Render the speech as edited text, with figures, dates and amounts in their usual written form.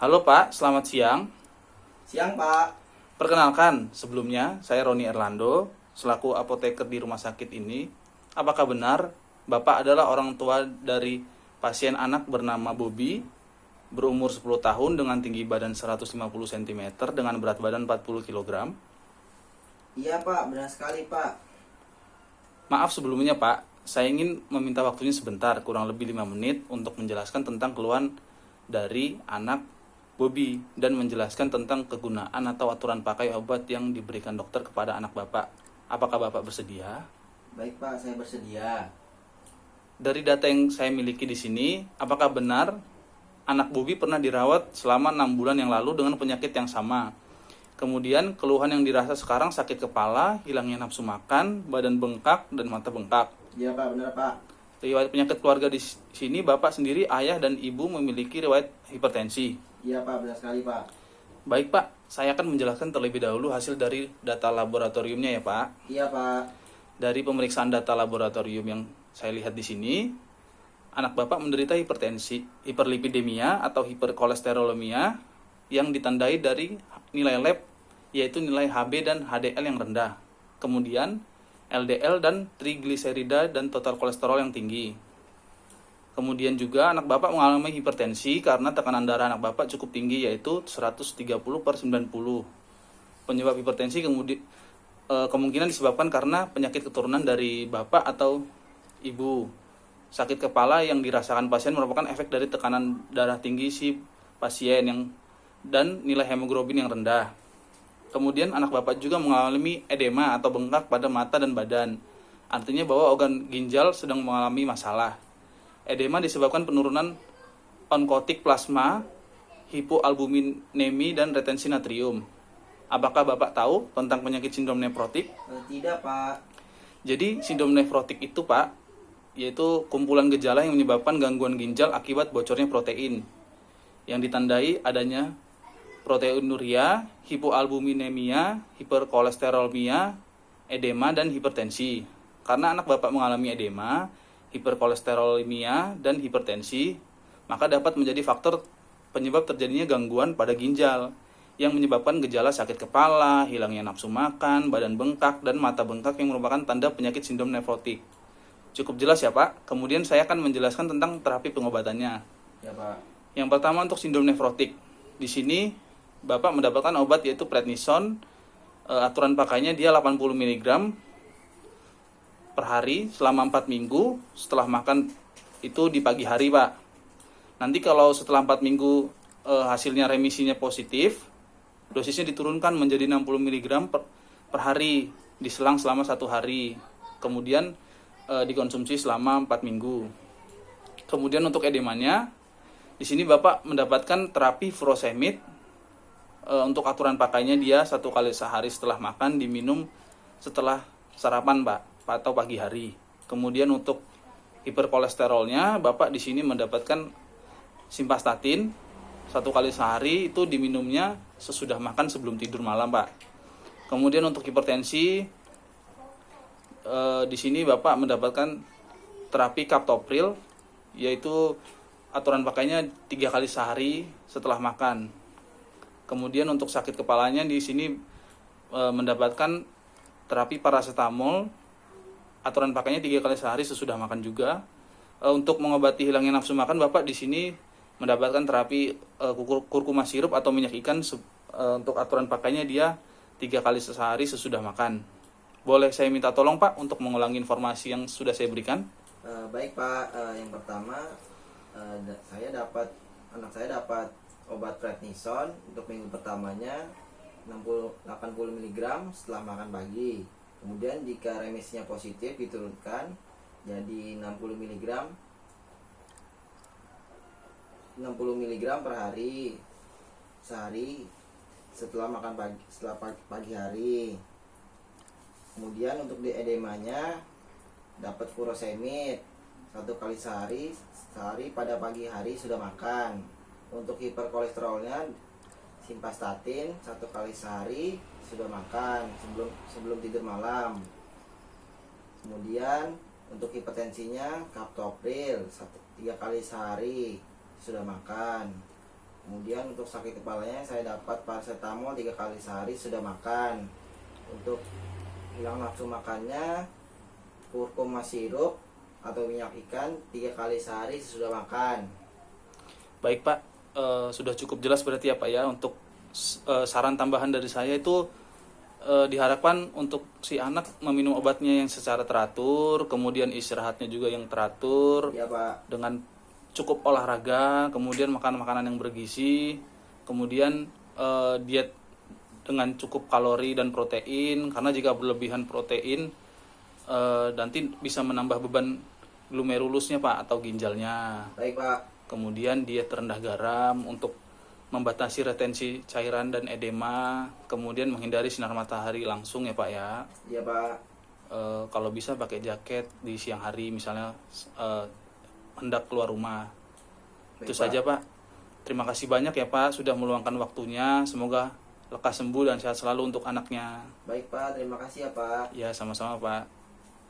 Halo Pak, selamat siang. Siang, Pak. Perkenalkan, sebelumnya saya Roni Erlando, selaku apoteker di rumah sakit ini. Apakah benar Bapak adalah orang tua dari pasien anak bernama Bobby, berumur 10 tahun dengan tinggi badan 150 cm dengan berat badan 40 kg? Iya, Pak. Benar sekali, Pak. Maaf sebelumnya Pak, saya ingin meminta waktunya sebentar, kurang lebih 5 menit untuk menjelaskan tentang keluhan dari anak Bobby dan menjelaskan tentang kegunaan atau aturan pakai obat yang diberikan dokter kepada anak Bapak. Apakah Bapak bersedia? Baik, Pak. Saya bersedia. Dari data yang saya miliki di sini, apakah benar anak Bobby pernah dirawat selama 6 bulan yang lalu dengan penyakit yang sama? Kemudian keluhan yang dirasa sekarang sakit kepala, hilangnya nafsu makan, badan bengkak, dan mata bengkak. Iya, Pak. Benar, Pak. Riwayat penyakit keluarga di sini, Bapak sendiri, ayah dan ibu memiliki riwayat hipertensi. Iya, Pak. Benar sekali, Pak. Baik Pak, saya akan menjelaskan terlebih dahulu hasil dari data laboratoriumnya ya Pak. Iya, Pak. Dari pemeriksaan data laboratorium yang saya lihat di sini, anak Bapak menderita hipertensi, hiperlipidemia atau hiperkolesterolemia yang ditandai dari nilai lab yaitu nilai HB dan HDL yang rendah. Kemudian LDL dan trigliserida dan total kolesterol yang tinggi. Kemudian juga anak Bapak mengalami hipertensi karena tekanan darah anak Bapak cukup tinggi yaitu 130/90. Penyebab hipertensi kemungkinan disebabkan karena penyakit keturunan dari Bapak atau Ibu. Sakit kepala yang dirasakan pasien merupakan efek dari tekanan darah tinggi si pasien dan nilai hemoglobin yang rendah. Kemudian anak Bapak juga mengalami edema atau bengkak pada mata dan badan. Artinya bahwa organ ginjal sedang mengalami masalah. Edema disebabkan penurunan onkotik plasma, hipoalbuminemi, dan retensi natrium. Apakah Bapak tahu tentang penyakit sindrom nefrotik? Tidak, Pak. Jadi sindrom nefrotik itu Pak, yaitu kumpulan gejala yang menyebabkan gangguan ginjal akibat bocornya protein, yang ditandai adanya proteinuria, hipoalbuminemia, hiperkolesterolmia, edema, dan hipertensi. Karena anak Bapak mengalami edema, hiperkolesterolemia, dan hipertensi, maka dapat menjadi faktor penyebab terjadinya gangguan pada ginjal yang menyebabkan gejala sakit kepala, hilangnya nafsu makan, badan bengkak, dan mata bengkak yang merupakan tanda penyakit sindrom nefrotik. Cukup jelas ya Pak? Kemudian saya akan menjelaskan tentang terapi pengobatannya. Ya, Pak. Yang pertama untuk sindrom nefrotik. Di sini Bapak mendapatkan obat yaitu prednison. Aturan pakainya dia 80 mg per hari selama 4 minggu. Setelah makan itu di pagi hari Pak. Nanti kalau setelah 4 minggu hasilnya remisinya positif, dosisnya diturunkan menjadi 60 mg per hari diselang selama 1 hari. Kemudian dikonsumsi selama 4 minggu. Kemudian untuk edemanya, di sini Bapak mendapatkan terapi furosemid. Untuk aturan pakainya dia 1 kali sehari setelah makan, diminum setelah sarapan Pak, atau pagi hari. Kemudian untuk hiperkolesterolnya, Bapak di sini mendapatkan simvastatin 1 kali sehari, itu diminumnya sesudah makan sebelum tidur malam Pak. Kemudian untuk hipertensi, di sini Bapak mendapatkan terapi captopril, yaitu aturan pakainya 3 kali sehari setelah makan. Kemudian untuk sakit kepalanya di sini mendapatkan terapi paracetamol, aturan pakainya 3 kali sehari sesudah makan juga. Untuk mengobati hilangnya nafsu makan, Bapak di sini mendapatkan terapi kurkuma sirup atau minyak ikan. Untuk aturan pakainya dia 3 kali sehari sesudah makan. Boleh saya minta tolong Pak untuk mengulangi informasi yang sudah saya berikan? Baik, Pak. Yang pertama, anak saya dapat obat prednison untuk minggu pertamanya 80 mg setelah makan pagi. Kemudian jika remisinya positif diturunkan jadi 60 mg per hari sehari setelah makan pagi hari. Kemudian untuk di edemanya dapat furosemid 1 kali sehari pada pagi hari sudah makan. Untuk hiperkolesterolnya simvastatin 1 kali sehari sudah makan sebelum tidur malam. Kemudian untuk hipertensinya captopril 3 kali sehari sudah makan. Kemudian untuk sakit kepalanya saya dapat paracetamol 3 kali sehari sudah makan. Untuk hilang nafsu makannya, kurkuma sirup atau minyak ikan 3 kali sehari sudah makan. Baik Pak, sudah cukup jelas berarti ya Pak ya. Untuk saran tambahan dari saya itu diharapkan untuk si anak meminum obatnya yang secara teratur, kemudian istirahatnya juga yang teratur, Ya Pak. dengan cukup olahraga, kemudian makan makanan yang bergizi, kemudian diet dengan cukup kalori dan protein, karena jika berlebihan protein nanti bisa menambah beban glomerulusnya Pak atau ginjalnya. Baik Pak. Kemudian diet rendah garam untuk membatasi retensi cairan dan edema, kemudian menghindari sinar matahari langsung ya Pak ya. Ya Pak. Kalau bisa pakai jaket di siang hari misalnya hendak keluar rumah. Baik, Itu Pak. saja Pak. Terima kasih banyak ya Pak sudah meluangkan waktunya. Semoga lekas sembuh dan sehat selalu untuk anaknya. Baik Pak, terima kasih ya Pak. Ya sama-sama Pak.